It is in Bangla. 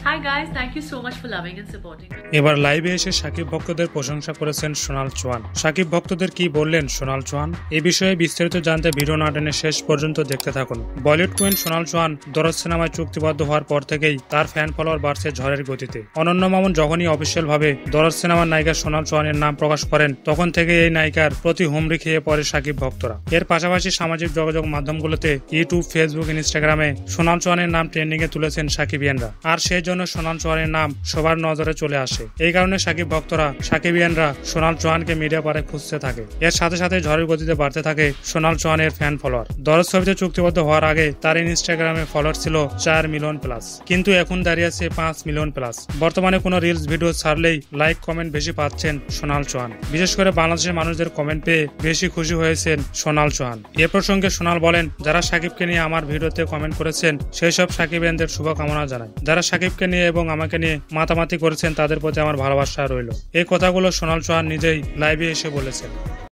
Hi guys, thank you so much for loving and supporting me. এবার লাইভে এসে সাকিব ভক্তদের প্রশংসা করেছেন সোনাল চৌহান। সাকিব ভক্তদের কি বললেন সোনাল চৌহান, এ বিষয়ে বিস্তারিত জানতে ভিডিও না টেনে শেষ পর্যন্ত দেখতে থাকুন। বলিউড কুইন সোনাল চৌহান দরদ সিনেমায় চুক্তিবদ্ধ হওয়ার পর থেকেই তার ফ্যান ফলোয়ার বাড়ছে ঝড়ের গতিতে। অনন্য মামুন যখনই অফিসিয়াল ভাবে দরদ সিনেমার নায়িকা সোনাল চৌহানের নাম প্রকাশ করেন, তখন থেকে এই নায়িকার প্রতি হুমড়ি খেয়ে পড়ে সাকিব ভক্তরা। এর পাশাপাশি সামাজিক যোগাযোগ মাধ্যমগুলোতে ইউটিউব, ফেসবুক, ইনস্টাগ্রামে সোনাল চৌহানের নাম ট্রেন্ডিং এ তুলেছেন সাকিবিয়ানরা। আর সেই জন্য সোনাল চৌহানের নাম সবার নজরে চলে আসে। এই কারণে সাকিব ভক্তরা, সাকিবিয়ানরা সোনাল চৌহানকে মিডিয়া পারে খুঁজতে থাকে। এর সাথে সাথে ঝড়ের গতিতে বাড়তে থাকে সোনাল চৌহানের ফ্যান ফলোয়ার। দরদ ছবিতে চুক্তিবদ্ধ হওয়ার আগে তার ইনস্টাগ্রামে ফলোয়ার ছিল 4 মিলিয়ন প্লাস, কিন্তু এখন দাঁড়িয়ে আছে 5 মিলিয়ন প্লাস। বর্তমানে কোনো রিলস ভিডিও ছাড়লেই লাইক কমেন্ট বেশি পাচ্ছেন সোনাল চৌহান। বিশেষ করে বাংলাদেশের মানুষদের কমেন্ট পেয়ে বেশি খুশি হয়েছেন সোনাল চৌহান। এ প্রসঙ্গে সোনাল বলেন, যারা সাকিবকে নিয়ে আমার ভিডিওতে কমেন্ট করেছেন সেই সব সাকিবিয়ানদের শুভকামনা জানাই। যারা সাকিবকে নিয়ে এবং আমাকে নিয়ে মাতামাতি করেছেন তাদের প্রতি আমার ভালোবাসা রইল। এই কথাগুলো সোনাল চৌহান নিজেই লাইভে এসে বলেছেন।